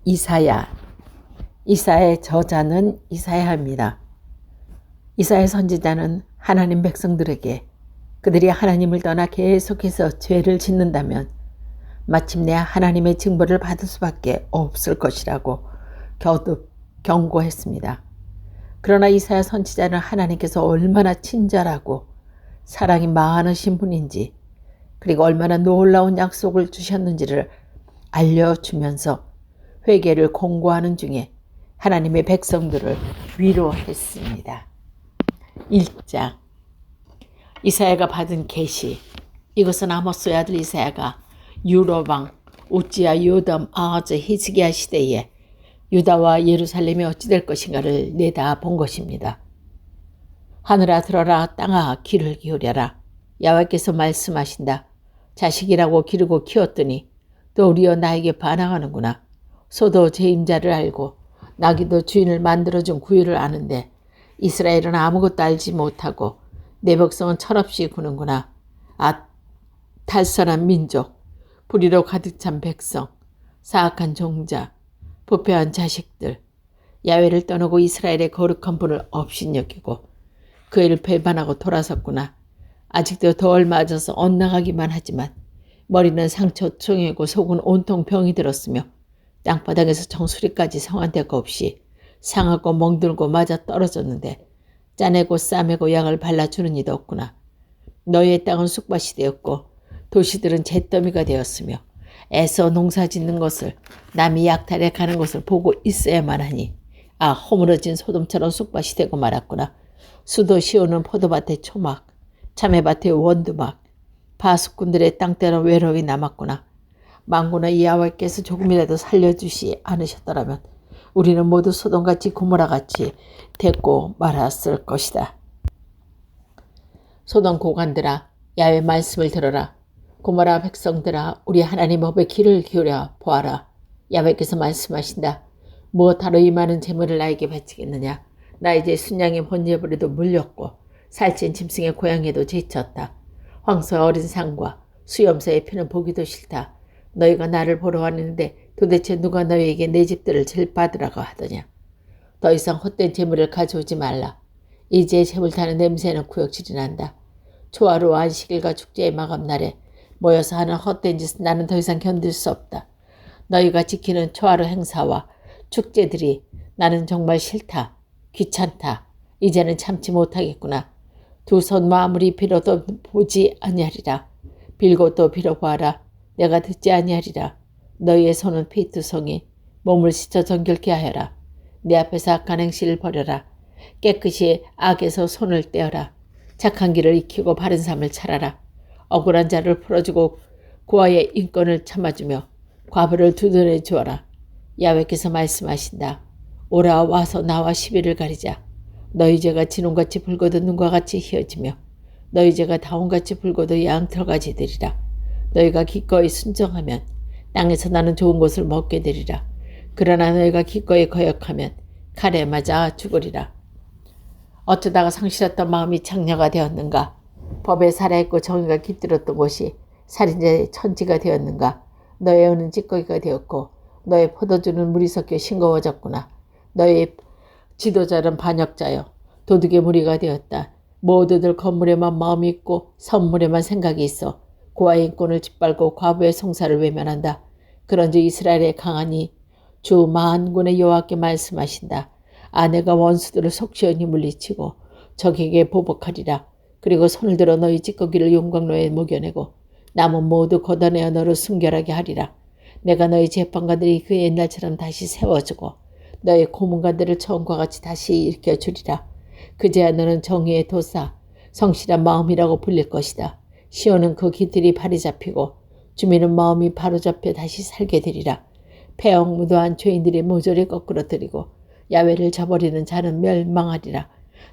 이사야. 이사야의 저자는 이사야입니다. 이사야 선지자는 하나님 백성들에게 그들이 하나님을 떠나 계속해서 죄를 짓는다면 마침내 하나님의 징벌을 받을 수밖에 없을 것이라고 거듭 경고했습니다. 그러나 이사야 선지자는 하나님께서 얼마나 친절하고 사랑이 많으신 분인지, 그리고 얼마나 놀라운 약속을 주셨는지를 알려주면서 회개를 공고하는 중에 하나님의 백성들을 위로했습니다. 1장. 이사야가 받은 계시. 이것은 아모스의 아들 이사야가 유로왕 우지야 요담 아하즈 히스기야 시대에 유다와 예루살렘이 어찌 될 것인가를 내다본 것입니다. 하늘아 들어라, 땅아 귀를 기울여라. 여호와께서 말씀하신다. 자식이라고 기르고 키웠더니 도리어 나에게 반항하는구나. 소도 제 임자를 알고 나귀도 주인을 만들어준 구유를 아는데 이스라엘은 아무것도 알지 못하고 내 백성은 철없이 구는구나. 아, 탈선한 민족, 불의로 가득 찬 백성, 사악한 종자, 부패한 자식들, 야훼를 떠나고 이스라엘의 거룩한 분을 업신여기고 그 일을 배반하고 돌아섰구나. 아직도 덜 맞아서 엇나가기만 하지만 머리는 상처총이고 속은 온통 병이 들었으며 땅바닥에서 정수리까지 성한 데가 없이 상하고 멍들고 맞아 떨어졌는데 짜내고 싸매고 약을 발라주는 이도 없구나. 너희의 땅은 쑥밭이 되었고 도시들은 잿더미가 되었으며 애써 농사 짓는 것을 남이 약탈해 가는 것을 보고 있어야만 하니 아, 허물어진 소돔처럼 쑥밭이 되고 말았구나. 수도 시오는 포도밭의 초막, 참외밭의 원두막, 바수꾼들의 땅대는 외로이 남았구나. 만군의 여호와께서 조금이라도 살려주시 않으셨더라면 우리는 모두 소돔같이 고모라같이 됐고 말았을 것이다. 소돔 고관들아, 야훼 말씀을 들어라. 고모라 백성들아, 우리 하나님 법에 귀를 기울여 보아라. 야훼께서 말씀하신다. 무엇하러 이 많은 재물을 나에게 바치겠느냐. 나 이제 순양의 번제물에도 물렸고 살찐 짐승의 고양이에도 지쳤다. 황소의 어린 상과 수염새의 피는 보기도 싫다. 너희가 나를 보러 왔는데 도대체 누가 너희에게 내 집들을 제일 받으라고 하더냐. 더 이상 헛된 재물을 가져오지 말라. 이제 재물 타는 냄새는 구역질이 난다. 초하루 안식일과 축제의 마감날에 모여서 하는 헛된 짓은 나는 더 이상 견딜 수 없다. 너희가 지키는 초하루 행사와 축제들이 나는 정말 싫다. 귀찮다. 이제는 참지 못하겠구나. 두 손 마무리 빌어도 보지 아니하리라. 빌고 또 빌어보아라. 내가 듣지 아니하리라. 너희의 손은 피투성이 몸을 씻어 정결케 하여라. 내 앞에서 악한 행실을 버려라. 깨끗이 악에서 손을 떼어라. 착한 길을 익히고 바른 삶을 차라라. 억울한 자를 풀어주고 고아의 인권을 참아주며 과부를 두드려 주어라. 야훼께서 말씀하신다. 오라 와서 나와 시비를 가리자. 너희 죄가 진홍같이 붉어도 눈과 같이 희어지며 너희 죄가 다홍같이 붉어도 양털같이 되리라. 너희가 기꺼이 순종하면 땅에서 나는 좋은 것을 먹게 되리라. 그러나 너희가 기꺼이 거역하면 칼에 맞아 죽으리라. 어쩌다가 상실했던 마음이 창녀가 되었는가. 법에 살아있고 정의가 깃들었던 곳이 살인자의 천지가 되었는가. 너의 은은 찌꺼기가 되었고 너의 포도주는 물이 섞여 싱거워졌구나. 너의 지도자는 반역자여 도둑의 무리가 되었다. 모두들 건물에만 마음이 있고 선물에만 생각이 있어 고아의 인권을 짓밟고 과부의 송사를 외면한다. 그런즉 이스라엘의 강하니 주 만군의 여호와께 말씀하신다. 아내가 원수들을 속시원히 물리치고 적에게 보복하리라. 그리고 손을 들어 너희 찌꺼기를 용광로에 녹여내고 남은 모두 걷어내어 너를 순결하게 하리라. 내가 너희 재판관들이 그 옛날처럼 다시 세워주고 너희 고문관들을 처음과 같이 다시 일으켜주리라. 그제야 너는 정의의 도사, 성실한 마음이라고 불릴 것이다. 시온은 그 길들이 발이 잡히고 주민은 마음이 바로잡혀 다시 살게 되리라. 폐역무도한 죄인들이 모조리 거꾸러뜨리고 야훼를 저버리는 자는 멸망하리라.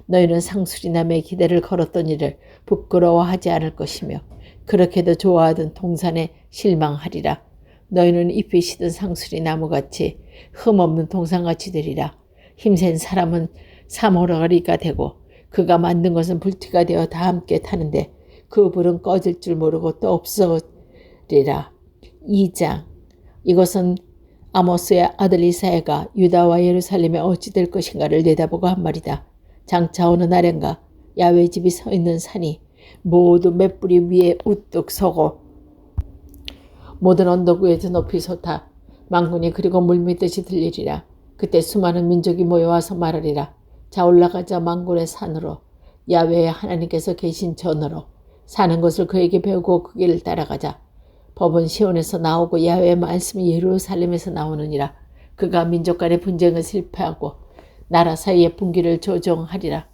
너희는 상수리남의 기대를 걸었던 일을 부끄러워하지 않을 것이며 그렇게도 좋아하던 동산에 실망하리라. 너희는 잎이 시든 상수리나무같이 흠없는 동산같이 되리라. 힘센 사람은 사모라리가 되고 그가 만든 것은 불티가 되어 다 함께 타는데 그 불은 꺼질 줄 모르고 또 없어지리라. 2장. 이것은 아모스의 아들 이사야가 유다와 예루살렘에 어찌 될 것인가를 내다보고 한 말이다. 장차 어느 날엔가 야훼 집이 서 있는 산이 모두 맷뿌리 위에 우뚝 서고 모든 언덕 위에서 높이 솟아 망군이 그리고 물밀듯이 들리리라. 그때 수많은 민족이 모여와서 말하리라. 자 올라가자 망군의 산으로 야훼의 하나님께서 계신 전으로 사는 것을 그에게 배우고 그 길을 따라가자. 법은 시온에서 나오고 야훼의 말씀이 예루살렘에서 나오느니라. 그가 민족 간의 분쟁을 실패하고 나라 사이의 분기를 조정하리라.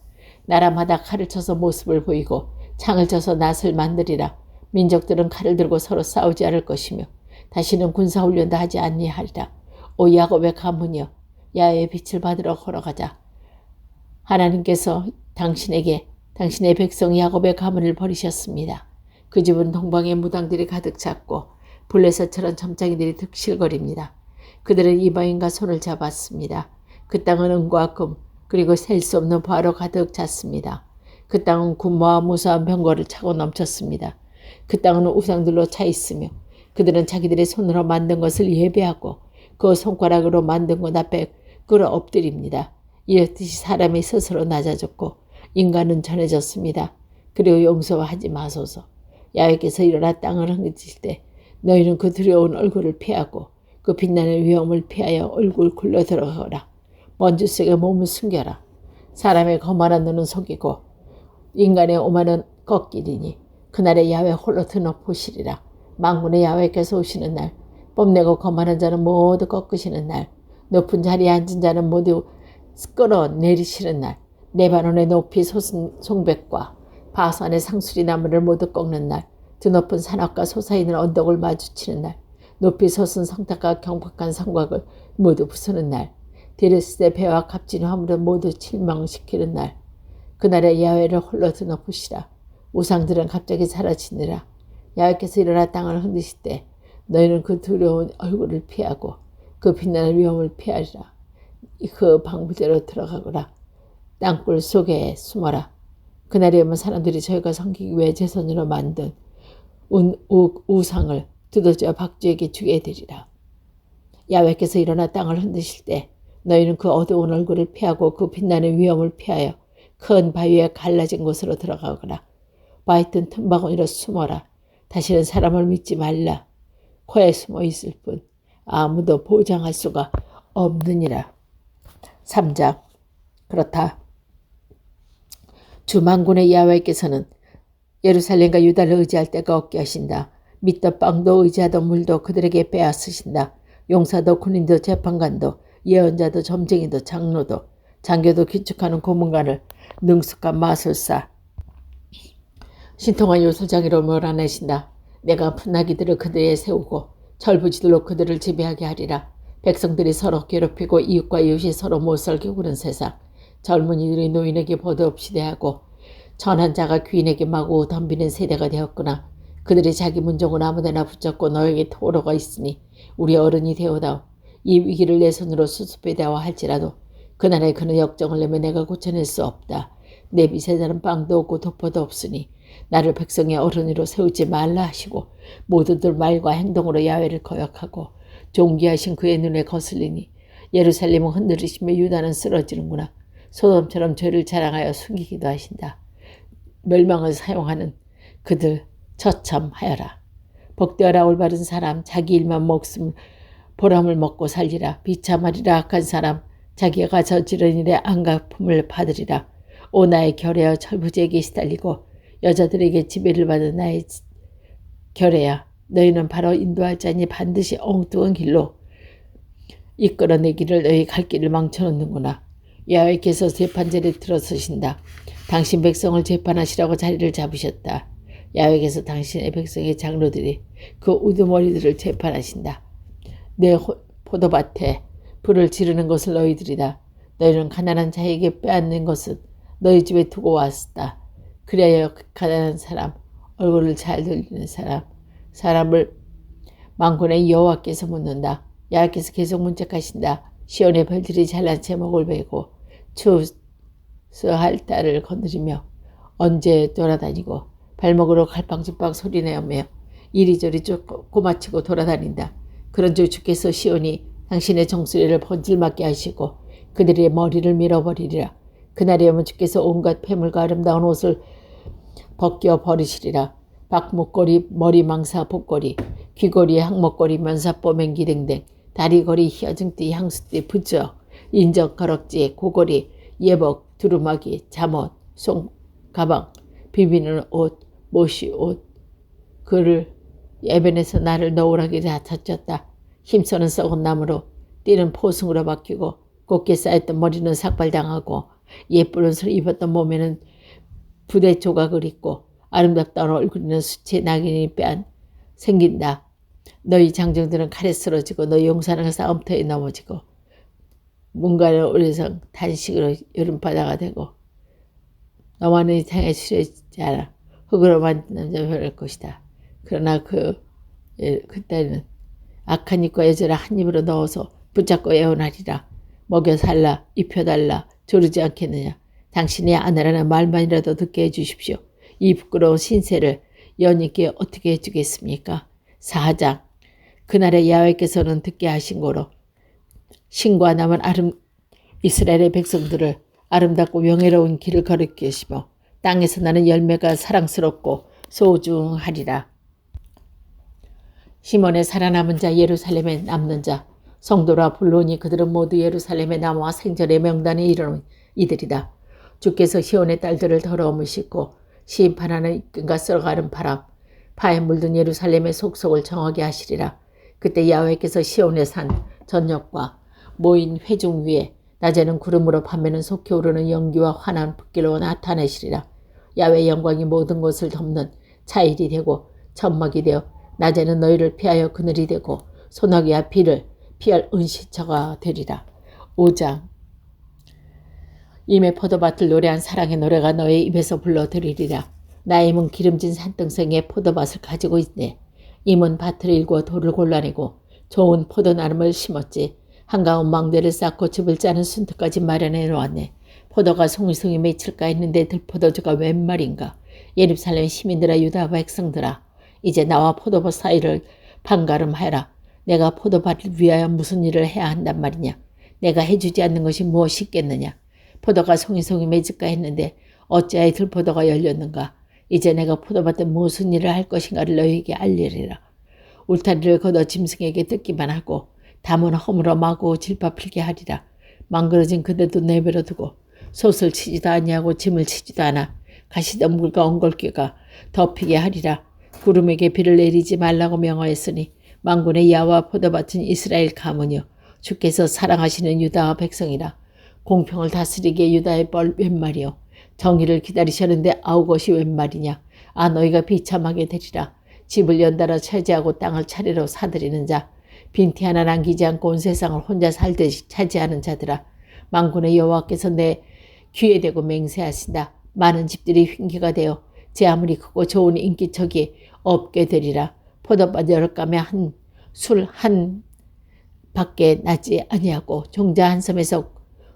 나라마다 칼을 쳐서 모습을 보이고 창을 쳐서 낫을 만들리라. 민족들은 칼을 들고 서로 싸우지 않을 것이며 다시는 군사훈련도 하지 아니하리라. 오 야곱의 가문이여 야훼의 빛을 받으러 걸어가자. 하나님께서 당신에게 당신의 백성 야곱의 가문을 버리셨습니다. 그 집은 동방의 무당들이 가득 찼고 블레셋처럼 점장이들이 득실거립니다. 그들은 이방인과 손을 잡았습니다. 그 땅은 은과 금 그리고 셀 수 없는 보화로 가득 찼습니다. 그 땅은 군마와 무수한 병거를 차고 넘쳤습니다. 그 땅은 우상들로 차 있으며 그들은 자기들의 손으로 만든 것을 예배하고 그 손가락으로 만든 것 앞에 끌어 엎드립니다. 이렇듯이 사람이 스스로 낮아졌고 인간은 전해졌습니다. 그리고 용서하지 마소서. 야훼께서 일어나 땅을 흔드실 때 너희는 그 두려운 얼굴을 피하고 그 빛나는 위험을 피하여 얼굴 굴러 들어가거라. 먼지 속에 몸을 숨겨라. 사람의 거만한 눈은 속이고 인간의 오만은 꺾이리니 그날에 야훼 홀로 드높으시리라. 만군의 야훼께서 오시는 날 뽐내고 거만한 자는 모두 꺾으시는 날 높은 자리에 앉은 자는 모두 끌어내리시는 날 레바논의 높이 솟은 송백과 바산의 상수리 나무를 모두 꺾는 날 드높은 산악과 솟아있는 언덕을 마주치는 날 높이 솟은 성탑과 경박한 성곽을 모두 부수는 날 데레스의 배와 값진 화물을 모두 칠망시키는 날 그날에 야훼를 홀로 드높으시라. 우상들은 갑자기 사라지느라. 야훼께서 일어나 땅을 흔드실 때 너희는 그 두려운 얼굴을 피하고 그 빛나는 위험을 피하리라. 그 방부대로 들어가거라. 땅굴 속에 숨어라. 그날에 오면 사람들이 저희가 섬기기 위해 제선으로 만든 우상을 두더지와 박쥐에게 주게 되리라. 야훼께서 일어나 땅을 흔드실 때 너희는 그 어두운 얼굴을 피하고 그 빛나는 위험을 피하여 큰 바위에 갈라진 곳으로 들어가거라. 바위 뜬 틈바구니로 숨어라. 다시는 사람을 믿지 말라. 코에 숨어 있을 뿐 아무도 보장할 수가 없느니라. 3장. 그렇다. 주 만군의 야훼께서는 예루살렘과 유다를 의지할 데가 없게 하신다. 밑도 빵도 의지하던 물도 그들에게 빼앗으신다. 용사도 군인도 재판관도 예언자도 점쟁이도 장로도 장교도 기축하는 고문관을 능숙한 마술사 신통한 요술장이로 몰아내신다. 내가 풋나기들을 그들에 세우고 철부지들로 그들을 지배하게 하리라. 백성들이 서로 괴롭히고 이웃과 이웃이 서로 못살게 구는 세상. 젊은이들이 노인에게 보도없이 대하고 천한 자가 귀인에게 마구 덤비는 세대가 되었구나. 그들이 자기 문종을 아무데나 붙잡고 너에게 토로가 있으니 우리 어른이 되어다오. 이 위기를 내 손으로 수습해다오 할지라도 그날에 그는 역정을 내면 내가 고쳐낼 수 없다. 내 빚에 자는 빵도 없고 도포도 없으니 나를 백성의 어른으로 세우지 말라 하시고 모두들 말과 행동으로 야훼를 거역하고 존귀하신 그의 눈에 거슬리니 예루살렘은 흔들리시며 유다는 쓰러지는구나. 소돔처럼 죄를 자랑하여 숨기기도 하신다. 멸망을 사용하는 그들 처참하여라. 복되어라 올바른 사람 자기 일만 목숨 보람을 먹고 살리라. 비참하리라 악한 사람 자기가 저지른 일에 안갚음을 받으리라. 오 나의 결혜여 철부지에게 시달리고 여자들에게 지배를 받은 나의 결혜야 너희는 바로 인도할 자니 반드시 엉뚱한 길로 이끌어내기를 너희 갈 길을 망쳐놓는구나. 야훼께서 재판자리에 들어서신다. 당신 백성을 재판하시라고 자리를 잡으셨다. 야훼께서 당신의 백성의 장로들이 그 우두머리들을 재판하신다. 내 포도밭에 불을 지르는 것을 너희들이다. 너희는 가난한 자에게 빼앗는 것은 너희 집에 두고 왔다. 그래야 가난한 사람, 얼굴을 잘 돌리는 사람을 만군의 여호와께서 묻는다. 야훼께서 계속 문책하신다. 시온의 별들이 잘난 채 목을 베고 추수할 딸을 거느리며 언제 돌아다니고 발목으로 갈팡질팡 소리내며 이리저리 꼬마치고 돌아다닌다. 그런즉 주께서 시온이 당신의 종소리를 번질맞게 하시고 그들의 머리를 밀어버리리라. 그날이 오면 주께서 온갖 폐물과 아름다운 옷을 벗겨 버리시리라. 박목걸이, 머리망사, 복걸이, 귀걸이, 항목걸이, 면사포, 맹기 등등, 다리걸이, 히어증띠, 향수띠, 부처, 인적, 거럭지, 고걸이, 예복, 두루마기, 잠옷, 송, 가방, 비비는 옷, 못이 옷, 그를 예변에서 나를 너울하게 다쳤다. 힘쓰는 썩은 나무로, 띠는 포승으로 바뀌고 곱게 쌓였던 머리는 삭발당하고 예쁜 옷을 입었던 몸에는 부대 조각을 입고 아름답던 얼굴에는 수치의 낙인이 생긴다. 너희 장정들은 칼에 쓰러지고 너희 용사는 싸움터에 넘어지고 문가는 오래성 단식으로 여름바다가 되고 너만은 이 땅에 수려지지 않아. 흙으로 만든 남자 변할 것이다. 그러나 그때는 악한 입과 여자를 한 입으로 넣어서 붙잡고 애원하리라. 먹여 살라, 입혀달라, 조르지 않겠느냐. 당신의 아내라는 말만이라도 듣게 해주십시오. 이 부끄러운 신세를 연인께 어떻게 해주겠습니까? 4장. 그날에 야훼께서는 듣게 하신 거로 신과 남은 이스라엘의 백성들을 아름답고 명예로운 길을 가르치시며 땅에서 나는 열매가 사랑스럽고 소중하리라. 시몬의 살아남은 자, 예루살렘에 남는 자, 성도라 불로니 그들은 모두 예루살렘에 남아 생전의 명단에 이르는 이들이다. 주께서 시온의 딸들을 더러움을 싣고 심판하는 이끈과 썰어가는 바람, 파에 물든 예루살렘의 속속을 정하게 하시리라. 그때 야훼께서 시온의 산 전역과 모인 회중 위에 낮에는 구름으로 밤에는 속히 오르는 연기와 환한 불길로 나타내시리라. 야훼의 영광이 모든 곳을 덮는 차일이 되고 천막이 되어 낮에는 너희를 피하여 그늘이 되고 소나기와 비를 피할 은시처가 되리라. 5장. 임의 포도밭을 노래한 사랑의 노래가 너의 입에서 불러들이리라. 나의 임은 기름진 산등성에 포도밭을 가지고 있네. 임은 밭을 일구어 돌을 골라내고 좋은 포도나무를 심었지. 한가운 망대를 쌓고 즙을 짜는 순턱까지 마련해 놓았네. 포도가 송이송이 맺힐까 했는데 들포도주가 웬 말인가. 예루살렘 시민들아, 유다 백성들아, 이제 나와 포도밭 사이를 판가름하라. 내가 포도밭을 위하여 무슨 일을 해야 한단 말이냐. 내가 해주지 않는 것이 무엇이 있겠느냐. 포도가 송이송이 맺을까 했는데 어찌하여 들포도가 열렸는가. 이제 내가 포도밭에 무슨 일을 할 것인가를 너희에게 알리리라. 울타리를 걷어 짐승에게 뜯기만 하고 담은 허물어 마구 질파 풀게 하리라. 망그러진 그대도 내버려 두고 솥을 치지도 아니하고 짐을 치지도 않아. 가시던 물과 엉겅퀴가 덮이게 하리라. 구름에게 비를 내리지 말라고 명하였으니 만군의 야와 포도밭은 이스라엘 가문이요 주께서 사랑하시는 유다 백성이라. 공평을 다스리기에 유다의 뻘 웬 말이요. 정의를 기다리셨는데 아우것이 웬 말이냐. 아, 너희가 비참하게 되리라. 집을 연달아 차지하고 땅을 차례로 사들이는 자, 빈티 하나 남기지 않고 온 세상을 혼자 살듯이 차지하는 자들아. 만군의 여호와께서 내 귀에 대고 맹세하신다. 많은 집들이 흉기가 되어 제 아무리 크고 좋은 인기척이 없게 되리라. 포도밭 열감에 술 한 밖에 나지 아니하고 종자 한 섬에서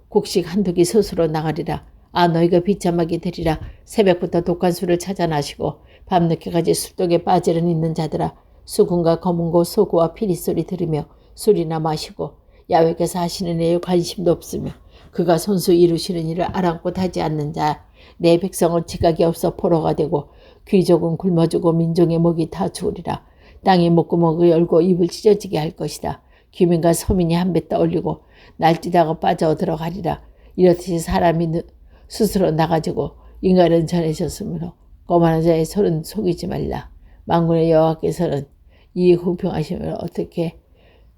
곡식 한두 개 스스로 나가리라. 아, 너희가 비참하게 되리라. 새벽부터 독한 술을 찾아 마시고 밤늦게까지 술독에 빠지는 있는 자들아. 수군과 검은고 소구와 피리 소리 들으며 술이나 마시고 야훼께서 하시는 일에 관심도 없으며 그가 손수 이루시는 일을 아랑곳 하지 않는 자, 내 백성은 지각이 없어 포로가 되고 귀족은 굶어주고 민족의 목이 다 죽으리라. 땅이 목구멍을 열고 입을 찢어지게 할 것이다. 귀민과 서민이 한 배 떠올리고 날뛰다가 빠져 들어가리라. 이렇듯이 사람이 스스로 나가지고 인간은 전해졌으므로 거만한 자의 손은 속이지 말라. 만군의 여호와께서는 이 공평하심을 어떻게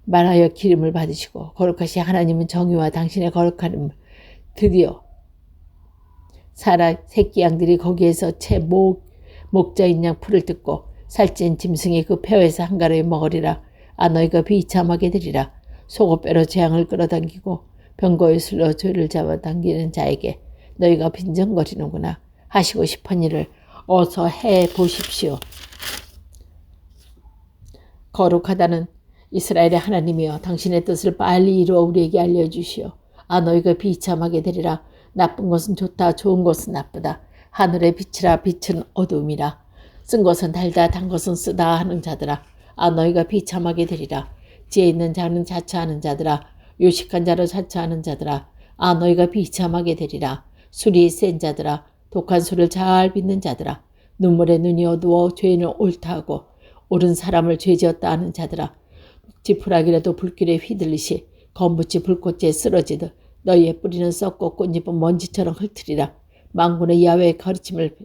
말하여 기름을 받으시고 거룩하신 하나님은 정의와 당신의 거룩함을 드디어 새끼 양들이 거기에서 채 목자인 양 풀을 뜯고 살찐 짐승이 그 폐허에서 한가로이 먹으리라. 아, 너희가 비참하게 되리라. 속옷배로 재앙을 끌어당기고 병거의 술로 죄를 잡아당기는 자에게 너희가 빈정거리는구나. 하시고 싶은 일을 어서 해보십시오. 거룩하다는 이스라엘의 하나님이여, 당신의 뜻을 빨리 이루어 우리에게 알려주시오. 아, 너희가 비참하게 되리라. 나쁜 것은 좋다, 좋은 것은 나쁘다. 하늘의 빛이라, 빛은 어두움이라. 쓴 것은 달다, 단 것은 쓰다 하는 자들아. 아, 너희가 비참하게 되리라. 지혜 있는 자는 자처하는 자들아, 요식한 자로 자처하는 자들아, 아 너희가 비참하게 되리라. 술이 센 자들아, 독한 술을 잘 빚는 자들아, 눈물에 눈이 어두워 죄인을 옳다 하고 옳은 사람을 죄지었다 하는 자들아, 지푸라기라도 불길에 휘둘리시 검붙이 불꽃에 쓰러지듯 너희의 뿌리는 썩고 꽃잎은 먼지처럼 흩트리라. 만군의 야훼의 가르침을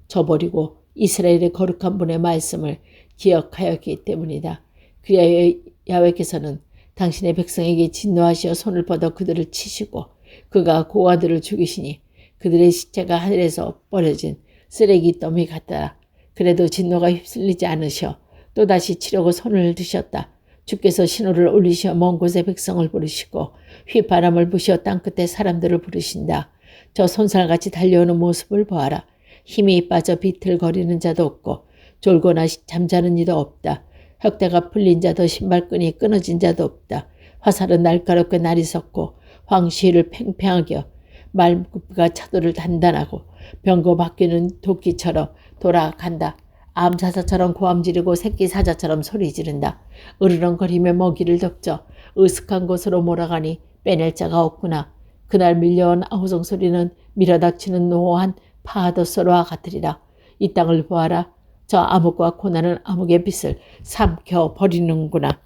저버리고 이스라엘의 거룩한 분의 말씀을 기억하였기 때문이다. 그리하여 야훼께서는 당신의 백성에게 진노하시어 손을 뻗어 그들을 치시고 그가 고아들을 죽이시니 그들의 시체가 하늘에서 버려진 쓰레기 더미 같더라. 그래도 진노가 휩쓸리지 않으셔 또다시 치려고 손을 드셨다. 주께서 신호를 올리시어 먼 곳에 백성을 부르시고 휘바람을 부시어 땅끝에 사람들을 부르신다. 저 손살같이 달려오는 모습을 보아라. 힘이 빠져 비틀거리는 자도 없고 졸거나 잠자는 이도 없다. 혁대가 풀린 자도 신발끈이 끊어진 자도 없다. 화살은 날카롭게 날이 섰고 황시를 팽팽하게 하여 말굽이가 차도를 단단하고 병거 바뀌는 도끼처럼 돌아간다. 암사자처럼 고함 지르고 새끼 사자처럼 소리 지른다. 으르렁거리며 먹이를 덮쳐 으슥한 곳으로 몰아가니 빼낼 자가 없구나. 그날 밀려온 아우성 소리는 밀어닥치는 노호한 파도 소리와 같으리라. 이 땅을 보아라. 저 암흑과 고난은 암흑의 빛을 삼켜 버리는구나.